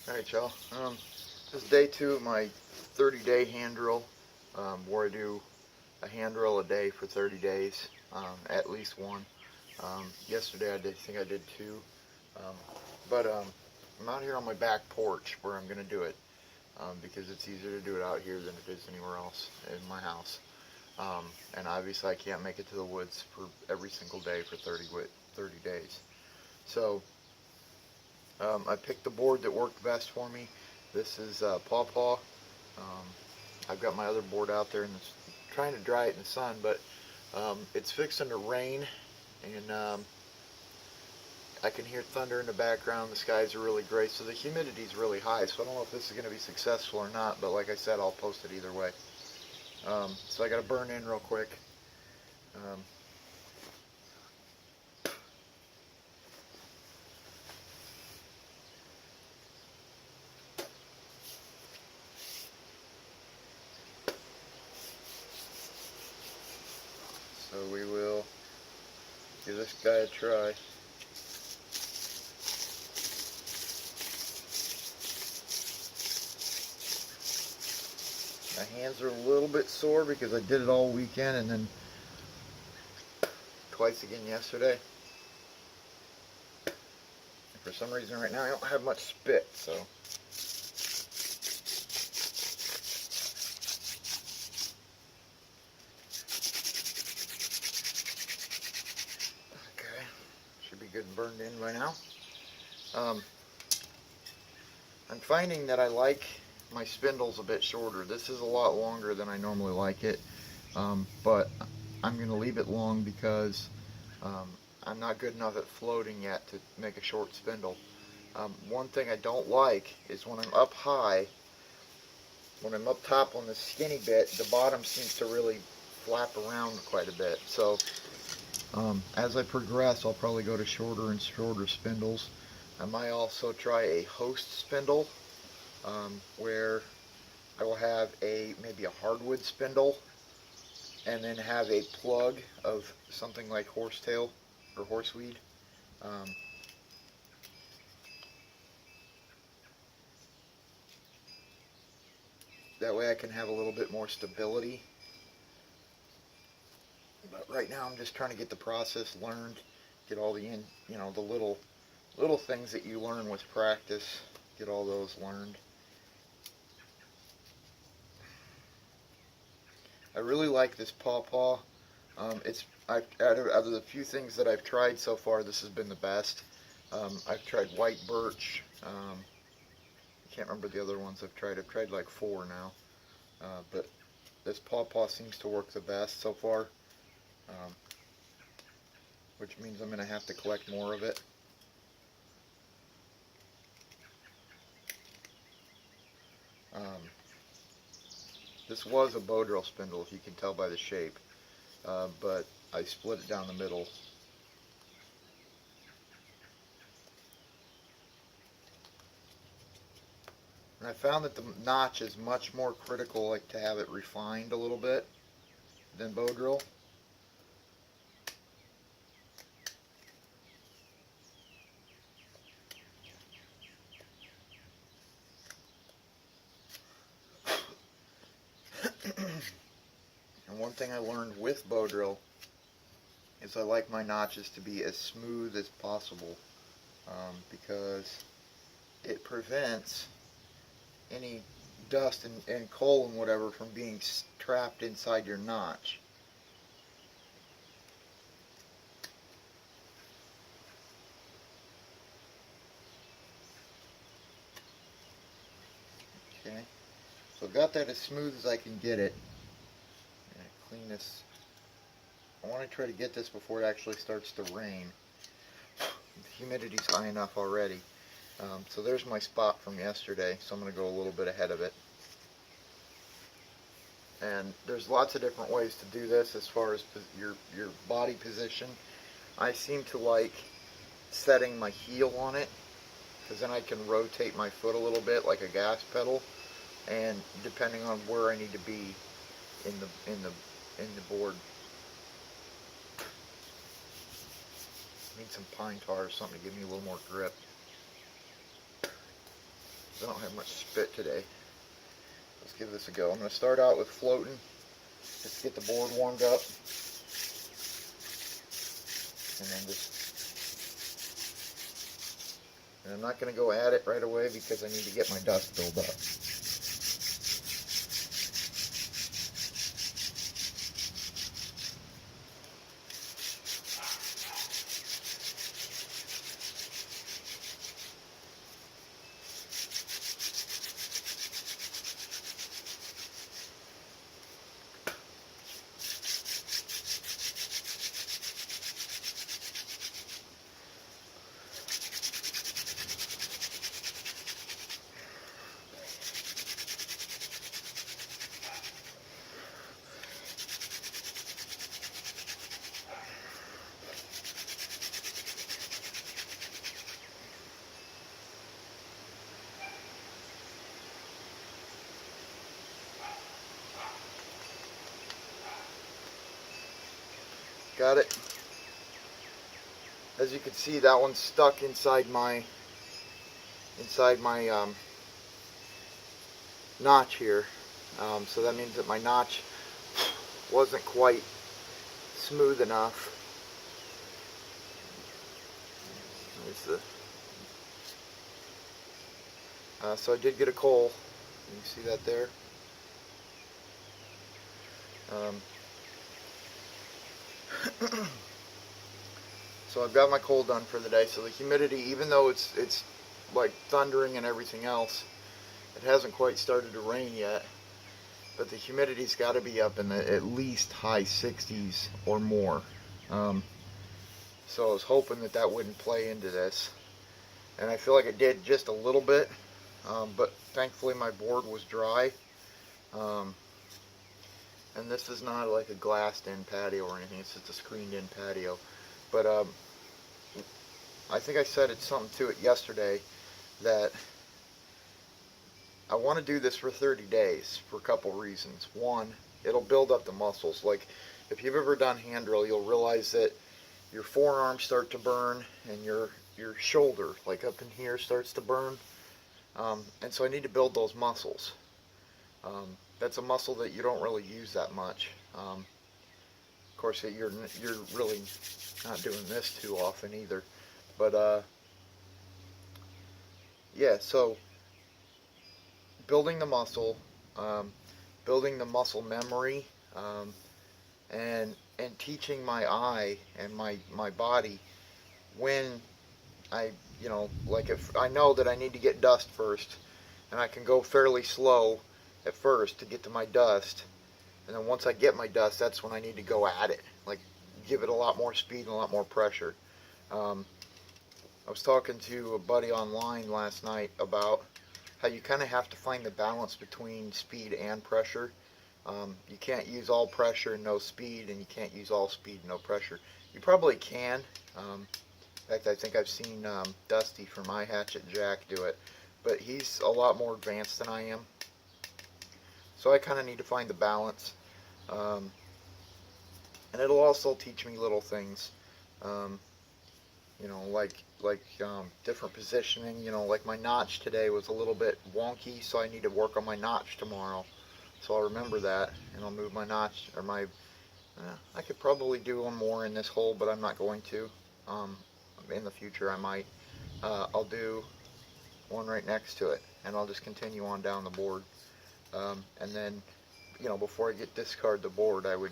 Alright, y'all. This is day 2 of my 30-day hand drill, where I do a hand drill a day for 30 days, at least one. Yesterday I think I did 2, but I'm out here on my back porch where I'm going to do it, because it's easier to do it out here than it is anywhere else in my house. And obviously I can't make it to the woods for every single day for 30 days. So I picked the board that worked best for me. This is Pawpaw. I've got my other board out there and it's trying to dry it in the sun, but it's fixing to rain, and I can hear thunder in the background. The skies are really gray, so the humidity is really high, so I don't know if this is going to be successful or not, but like I said, I'll post it either way. So I got to burn in real quick. So we will give this guy a try. My hands are a little bit sore because I did it all weekend and then twice again yesterday. And for some reason right now I don't have much spit, so okay, should be good and burned in by now. I'm finding that I like my spindles a bit shorter. This is a lot longer than I normally like it, but I'm going to leave it long because I'm not good enough at floating yet to make a short spindle. One thing I don't like is when I'm up high, when I'm up top on the skinny bit, the bottom seems to really flap around quite a bit. So as I progress, I'll probably go to shorter and shorter spindles. I might also try a host spindle, where I will have maybe a hardwood spindle and then have a plug of something like horsetail or horseweed. That way I can have a little bit more stability. But right now I'm just trying to get the process learned, get all the the little things that you learn with practice, get all those learned. I really like this Pawpaw. Out of the few things that I've tried so far, this has been the best. I've tried white birch. I can't remember the other ones I've tried. I've tried like 4 now, but this Pawpaw seems to work the best so far, which means I'm going to have to collect more of it. This was a bow drill spindle, if you can tell by the shape, but I split it down the middle. And I found that the notch is much more critical, like to have it refined a little bit, than bow drill. And one thing I learned with bow drill is I like my notches to be as smooth as possible, because it prevents any dust and coal and whatever from being trapped inside your notch. Okay, so I've got that as smooth as I can get it. Clean this. I want to try to get this before it actually starts to rain. The humidity's high enough already. So there's my spot from yesterday, so I'm going to go a little bit ahead of it. And there's lots of different ways to do this as far as your body position. I seem to like setting my heel on it, because then I can rotate my foot a little bit like a gas pedal, and depending on where I need to be in the board. I need some pine tar or something to give me a little more grip. I don't have much spit today. Let's give this a go. I'm going to start out with floating, just to get the board warmed up. And then and I'm not going to go at it right away because I need to get my dust build up. Got it. As you can see, that one's stuck inside my notch here. So that means that my notch wasn't quite smooth enough. So I did get a coal. You can see that there. So I've got my coal done for the day. So the humidity, even though it's like thundering and everything else, it hasn't quite started to rain yet. But the humidity's got to be up in the at least high 60s or more. So I was hoping that that wouldn't play into this, and I feel like it did just a little bit. But thankfully my board was dry. And this is not like a glassed-in patio or anything. It's just a screened-in patio. But I think I said something to it yesterday that I want to do this for 30 days for a couple reasons. One, it'll build up the muscles. Like if you've ever done hand drill, you'll realize that your forearms start to burn and your shoulder, like up in here, starts to burn. And so I need to build those muscles. That's a muscle that you don't really use that much. Of course, you're really not doing this too often either. But yeah, so building the muscle, building the muscle memory, and teaching my eye and my body when like if I know that I need to get dust first, and I can go fairly slow at first to get to my dust, and then once I get my dust, that's when I need to go at it, like give it a lot more speed and a lot more pressure. I was talking to a buddy online last night about how you kind of have to find the balance between speed and pressure. You can't use all pressure and no speed, and you can't use all speed and no pressure. You probably can. In fact, I think I've seen Dusty from My Hatchet Jack do it, but he's a lot more advanced than I am. So I kind of need to find the balance. And it'll also teach me little things, like different positioning. Like my notch today was a little bit wonky, so I need to work on my notch tomorrow. So I'll remember that, and I'll move my notch, or I could probably do one more in this hole, but I'm not going to. In the future I might. I'll do one right next to it, and I'll just continue on down the board. And then, before I discard the board, I would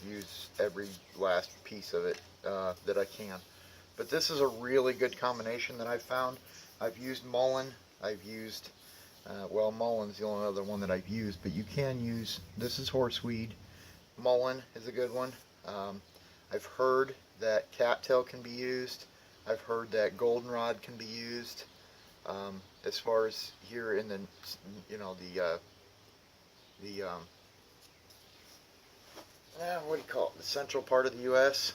use every last piece of it that I can. But this is a really good combination that I've found. I've used mullein. I've used, mullein is the only other one that I've used, but you can use, this is horseweed. Mullein is a good one. I've heard that cattail can be used. I've heard that goldenrod can be used. As far as here in the, what do you call it, the central part of the U.S.,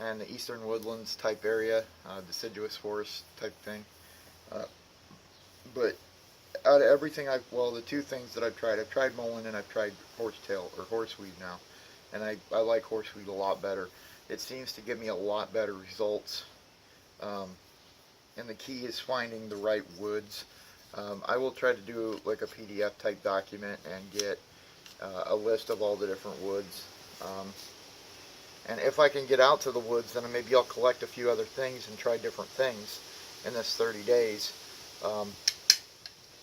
and the eastern woodlands type area, deciduous forest type thing. But out of everything the two things that I've tried mullein and I've tried horsetail or horseweed now, and I like horseweed a lot better. It seems to give me a lot better results and the key is finding the right woods. I will try to do like a PDF type document and get a list of all the different woods. And if I can get out to the woods, then maybe I'll collect a few other things and try different things in this 30 days.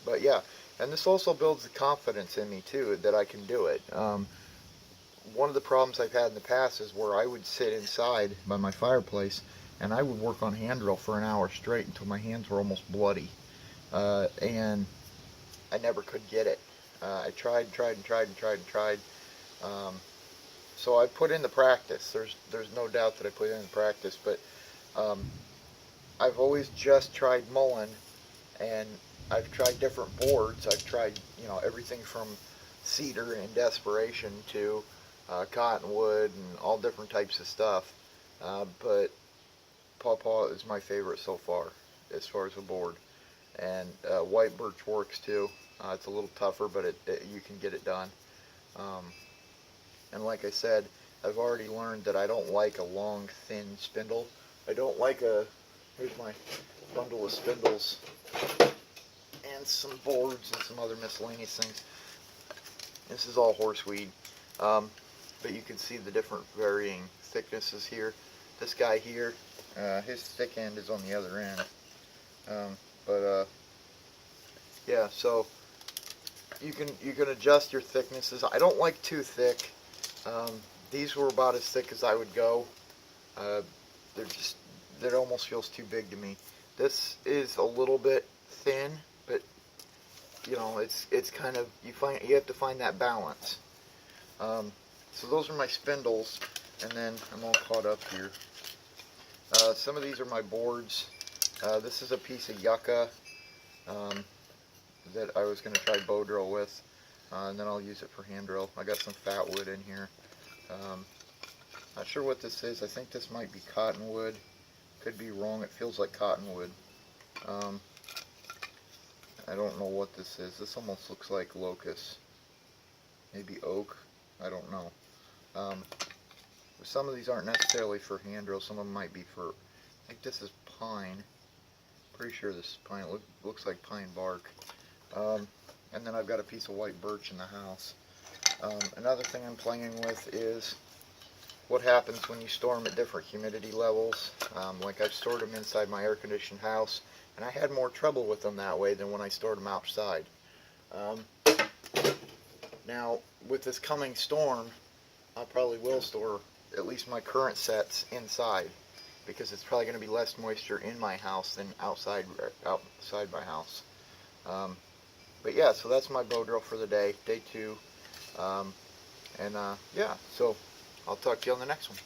But yeah, and this also builds the confidence in me too that I can do it. One of the problems I've had in the past is where I would sit inside by my fireplace and I would work on hand drill for an hour straight until my hands were almost bloody. And I never could get it. I tried. So I put in the practice. There's no doubt that I put in the practice, but I've always just tried mullein, and I've tried different boards. I've tried, everything from cedar and desperation to cottonwood and all different types of stuff. But pawpaw is my favorite so far as a board. And white birch works too. It's a little tougher, but you can get it done. And like I said, I've already learned that I don't like a long, thin spindle. I don't like here's my bundle of spindles and some boards and some other miscellaneous things. This is all horseweed. But you can see the different varying thicknesses here. This guy here, his thick end is on the other end. Yeah, so you can adjust your thicknesses. I don't like too thick. These were about as thick as I would go. That almost feels too big to me. This is a little bit thin, but it's kind of, you have to find that balance. So those are my spindles, and then I'm all caught up here. Some of these are my boards. This is a piece of yucca that I was going to try bow drill with, and then I'll use it for hand drill. I got some fat wood in here. Not sure what this is. I think this might be cottonwood. Could be wrong. It feels like cottonwood. I don't know what this is. This almost looks like locust. Maybe oak. I don't know. Some of these aren't necessarily for hand drill. Some of them might be for, I think this is pine. Pretty sure this is pine. It looks like pine bark. And then I've got a piece of white birch in the house. Another thing I'm playing with is what happens when you store them at different humidity levels. Like I've stored them inside my air-conditioned house, and I had more trouble with them that way than when I stored them outside. Now, with this coming storm, I probably will store at least my current sets inside, because it's probably going to be less moisture in my house than outside my house. But yeah, so that's my bow drill for the day 2. Yeah, so I'll talk to you on the next one.